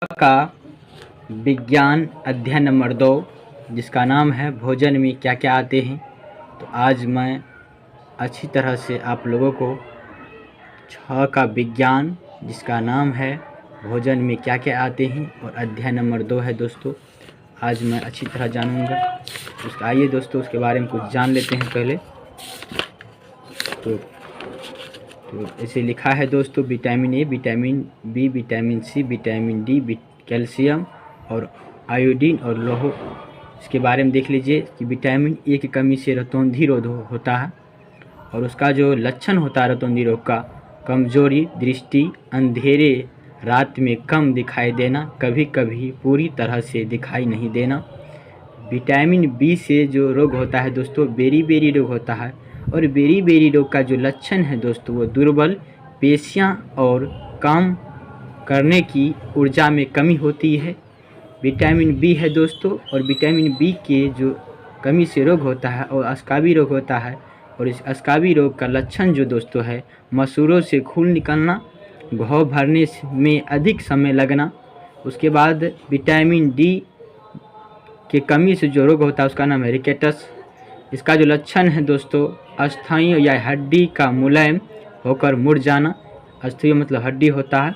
का विज्ञान अध्ययन नंबर 2 जिसका नाम है भोजन में क्या क्या आते हैं। तो आज मैं अच्छी तरह से आप लोगों को 6 का विज्ञान जिसका नाम है भोजन में क्या क्या आते हैं और अध्ययन नंबर 2 है दोस्तों। आज मैं अच्छी तरह जानूंगा। आइए दोस्तों उसके बारे में कुछ जान लेते हैं पहले। तो इसे लिखा है दोस्तों vitamin A, vitamin B, vitamin C, vitamin D, calcium और आयोडीन और लौह। इसके बारे में देख लीजिए कि विटामिन ए की कमी से रतौंधी रोग होता है और उसका जो लक्षण होता है रतौंधी रोग का कमजोरी, दृष्टि, अंधेरे रात में कम दिखाई देना, कभी कभी पूरी तरह से दिखाई नहीं देना। विटामिन बी से जो रोग होता है दोस्तों बेरी रोग होता है और बेरी रोग का जो लक्षण है दोस्तों वो दुर्बल पेशियां और काम करने की ऊर्जा में कमी होती है। विटामिन बी है दोस्तों और विटामिन बी के जो कमी से रोग होता है और स्काबी रोग होता है और इस स्काबी रोग का लक्षण जो दोस्तों है मसूड़ों से खून निकलना, घाव भरने में अधिक समय लगना। उसके बाद विटामिन डी के कमी से जो रोग होता है उसका नाम है रिकेटस। इसका जो लक्षण है दोस्तों अस्थायी या हड्डी का मुलायम होकर मुड़ जाना, अस्थायी मतलब हड्डी होता है।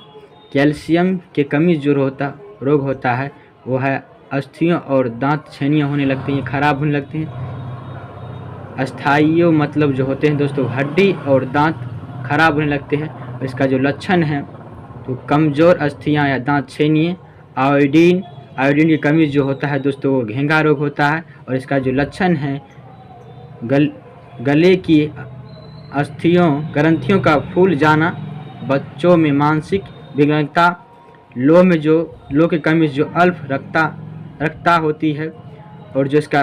कैल्शियम के कमी जो रोग होता है वो है अस्थियों और दांत छेनियाँ होने लगती हैं, खराब होने लगते हैं। अस्थायी मतलब जो होते हैं दोस्तों हड्डी और दांत खराब होने लगते हैं। इसका जो लक्षण है तो कमज़ोर अस्थियाँ या दांत छेनिए। आयोडीन की कमी जो होता है दोस्तों वो घेंघा रोग होता है और इसका जो लक्षण है गले की ग्रंथियों का फूल जाना, बच्चों में मानसिक विकलांगता, लौह की कमी जो अल्प रक्तता होती है और जो इसका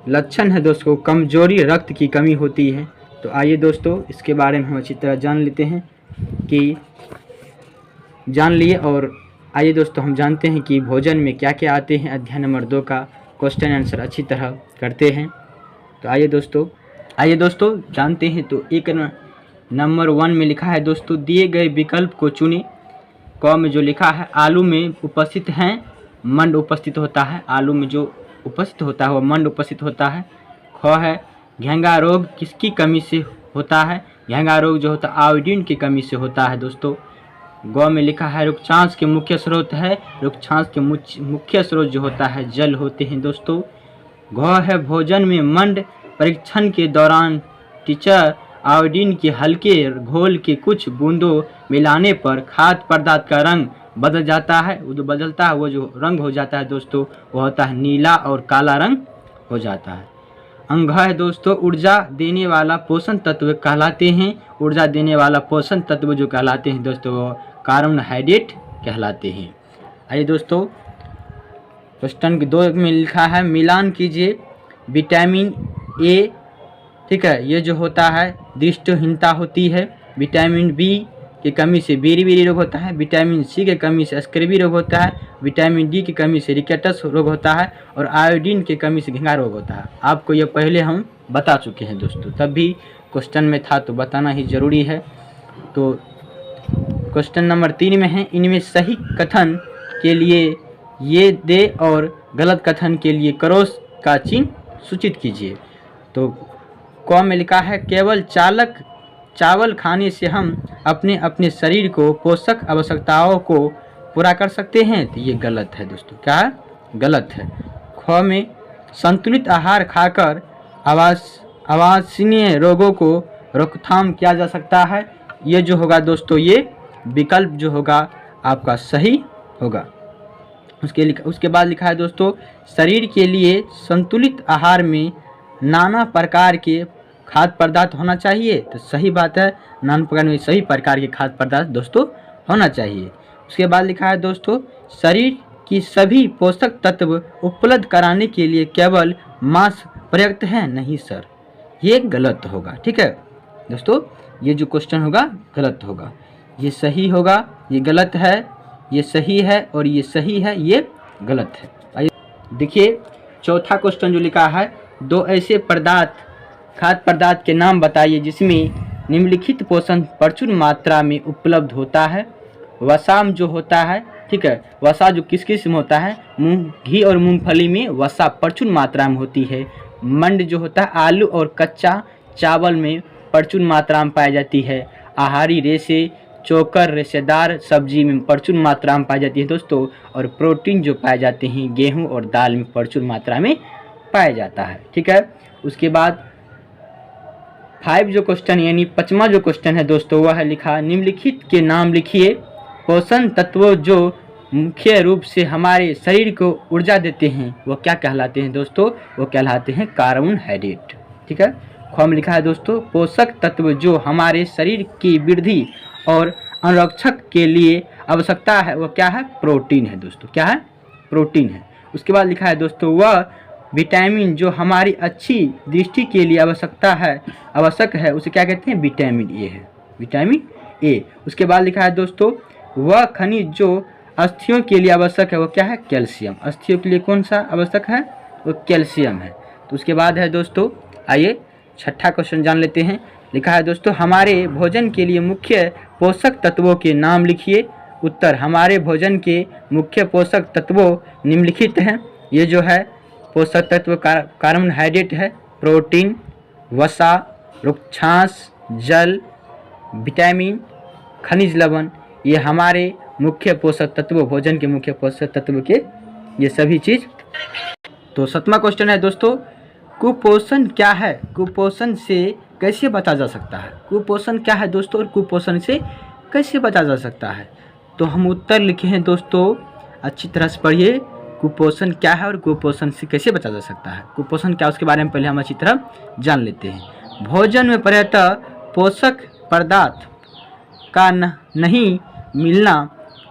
लक्षण है दोस्तों कमजोरी रक्त की कमी होती है। तो आइए दोस्तों इसके बारे में हम अच्छी तरह जान लेते हैं कि जान लिए और आइए दोस्तों हम जानते हैं कि भोजन में क्या क्या आते हैं। अध्याय नंबर 2 का क्वेश्चन आंसर अच्छी तरह करते हैं। तो आइए दोस्तों जानते हैं। तो एक नंबर 1 में लिखा है दोस्तों दिए गए विकल्प को चुने। क में जो लिखा है आलू में उपस्थित हैं मंड उपस्थित होता है, आलू में जो उपस्थित होता है वो मंड उपस्थित होता है। ख है घेंघा रोग किसकी कमी से होता है, घेंघा रोग जो होता है आयोडीन की कमी से होता है दोस्तों। ग में लिखा है रुक्षांश के मुख्य स्रोत है, रुक्षांश के मुख्य स्रोत जो होता है जल होते हैं दोस्तों। घ है भोजन में मंड परीक्षण के दौरान टीचर आयोडीन के हल्के घोल के कुछ बूंदों मिलाने पर खाद्य पदार्थ का रंग बदल जाता है। वो जो बदलता है वो जो रंग हो जाता है दोस्तों वो होता है नीला और काला रंग हो जाता है। अंग है दोस्तों ऊर्जा देने वाला पोषण तत्व कहलाते हैं, ऊर्जा देने वाला पोषण तत्व जो कहलाते हैं दोस्तों वो कार्बोहाइड्रेट कहलाते हैं। आइए दोस्तों क्वेश्चन 2 में लिखा है मिलान कीजिए विटामिन ए, ठीक है, ये जो होता है दृष्टिहीनता होती है। विटामिन बी की कमी से बेरी रोग होता है, विटामिन सी की कमी से स्कर्वी रोग होता है, विटामिन डी की कमी से रिकेटस रोग होता है और आयोडीन की कमी से घेंघा रोग होता है। आपको ये पहले हम बता चुके हैं दोस्तों, तब भी क्वेश्चन में था तो बताना ही ज़रूरी है। तो क्वेश्चन नंबर 3 में है इनमें सही कथन के लिए ये दे और गलत कथन के लिए क्रॉस का चिन्ह सूचित कीजिए। तो क में लिखा है केवल चावल खाने से हम अपने शरीर को पोषक आवश्यकताओं को पूरा कर सकते हैं, तो ये गलत है दोस्तों। क्या है? गलत है। ख में संतुलित आहार खाकर आवासीय रोगों को रोकथाम किया जा सकता है, ये जो होगा दोस्तों ये विकल्प जो होगा आपका सही होगा। उसके बाद लिखा है दोस्तों शरीर के लिए संतुलित आहार में नाना प्रकार के खाद्य पदार्थ होना चाहिए, तो सही बात है, नाना प्रकार में सभी प्रकार के खाद्य पदार्थ दोस्तों होना चाहिए। उसके बाद लिखा है दोस्तों शरीर की सभी पोषक तत्व उपलब्ध कराने के लिए केवल मांस पर्याप्त है, नहीं सर, ये गलत होगा। ठीक है दोस्तों, ये जो क्वेश्चन होगा गलत होगा, ये सही होगा, ये गलत है, ये सही है और ये सही है, ये गलत है। आइए देखिए चौथा क्वेश्चन जो लिखा है 2 ऐसे खाद्य पदार्थ के नाम बताइए जिसमें निम्नलिखित पोषण प्रचुर मात्रा में उपलब्ध होता है। वसाम जो होता है ठीक है। वसा जो किस किस में होता है, घी और मूंगफली में वसा प्रचुर मात्रा में होती है। मंड जो होता है आलू और कच्चा चावल में प्रचुर मात्रा में पाई जाती है। आहारी रेशे चोकर रेशेदार सब्जी में प्रचुर मात्रा में पाई जाती है दोस्तों। और प्रोटीन जो पाए जाते हैं गेहूं और दाल में प्रचुर मात्रा में पाया जाता है, ठीक है। उसके बाद 5 जो क्वेश्चन यानी 5वां जो क्वेश्चन है दोस्तों वह है लिखा, निम्नलिखित के नाम लिखिए पोषण तत्वों जो मुख्य रूप से हमारे शरीर को ऊर्जा देते हैं वो क्या कहलाते हैं दोस्तों, वो कहलाते हैं कार्बोहाइड्रेट, ठीक है। फॉर्म लिखा है दोस्तों, पोषक तत्व जो हमारे शरीर की वृद्धि और अनुरक्षक के लिए आवश्यकता है वो क्या है, प्रोटीन है दोस्तों, क्या है, प्रोटीन है। उसके बाद लिखा है दोस्तों, वह विटामिन जो हमारी अच्छी दृष्टि के लिए आवश्यक है उसे क्या कहते हैं, विटामिन ए है, विटामिन ए। उसके बाद लिखा है दोस्तों, वह खनिज जो अस्थियों के लिए आवश्यक है वो क्या है, कैल्शियम। अस्थियों के लिए कौन सा आवश्यक है, वो कैल्शियम है। तो उसके बाद है दोस्तों, आइए 6ठा क्वेश्चन जान लेते हैं। लिखा है दोस्तों, हमारे भोजन के लिए मुख्य पोषक तत्वों के नाम लिखिए। उत्तर, हमारे भोजन के मुख्य पोषक तत्वों निम्नलिखित हैं। ये जो है पोषक तत्व कार्बोहाइड्रेट है, प्रोटीन, वसा, रुक्षांश, जल, विटामिन, खनिज लवण, ये हमारे मुख्य पोषक तत्व, भोजन के मुख्य पोषक तत्व के ये सभी चीज़। तो 7वां क्वेश्चन है दोस्तों, कुपोषण क्या है, कुपोषण से कैसे बचा जा सकता है। कुपोषण क्या है दोस्तों और कुपोषण से कैसे बचा जा सकता है। तो हम उत्तर लिखे हैं दोस्तों, अच्छी तरह से पढ़िए। कुपोषण क्या है और कुपोषण से कैसे बचा जा सकता है। कुपोषण क्या है उसके बारे में पहले हम अच्छी तरह जान लेते हैं। भोजन में पर्याप्त पोषक पदार्थ का नहीं मिलना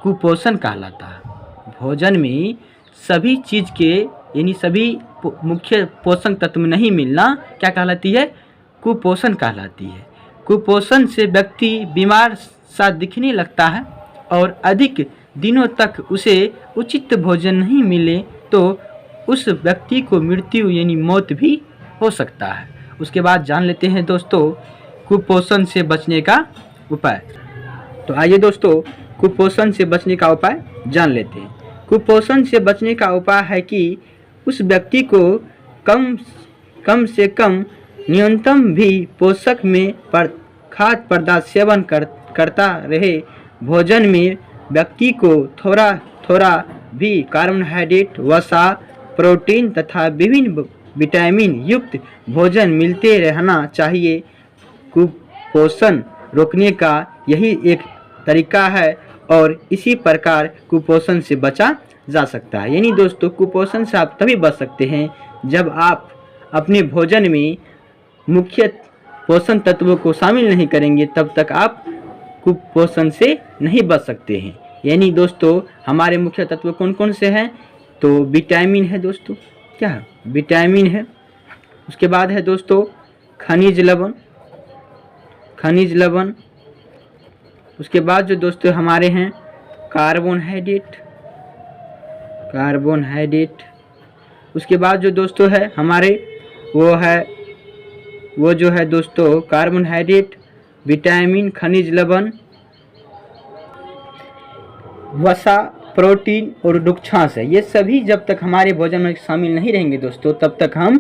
कुपोषण कहलाता है। भोजन में सभी चीज़ के यानी सभी मुख्य पोषक तत्व नहीं मिलना क्या कहलाती है, कुपोषण कहलाती है। कुपोषण से व्यक्ति बीमार सा दिखने लगता है और अधिक दिनों तक उसे उचित भोजन नहीं मिले तो उस व्यक्ति को मृत्यु यानी मौत भी हो सकता है। उसके बाद जान लेते हैं दोस्तों कुपोषण से बचने का उपाय। तो आइए दोस्तों कुपोषण से बचने का उपाय जान लेते हैं। कुपोषण से बचने का उपाय है कि उस व्यक्ति को कम से कम न्यूनतम भी पोषक में खाद्य पदार्थ सेवन करता रहे। भोजन में व्यक्ति को थोड़ा थोड़ा भी कार्बोहाइड्रेट, वसा, प्रोटीन तथा विभिन्न विटामिन युक्त भोजन मिलते रहना चाहिए। कुपोषण रोकने का यही एक तरीका है और इसी प्रकार कुपोषण से बचा जा सकता है। यानी दोस्तों कुपोषण से आप तभी बच सकते हैं जब आप अपने भोजन में मुख्य पोषण तत्वों को शामिल नहीं करेंगे, तब तक आप कुपोषण से नहीं बच सकते हैं। यानी दोस्तों हमारे मुख्य तत्व कौन कौन से हैं, तो विटामिन है दोस्तों, क्या है, विटामिन है। उसके बाद है दोस्तों खनिज लवण। उसके बाद जो दोस्तों हमारे हैं कार्बोहाइड्रेट। उसके बाद जो दोस्तों है हमारे वो जो है दोस्तों कार्बोहाइड्रेट, विटामिन, खनिज लवण, वसा, प्रोटीन और रुक्षांश है। ये सभी जब तक हमारे भोजन में शामिल नहीं रहेंगे दोस्तों तब तक हम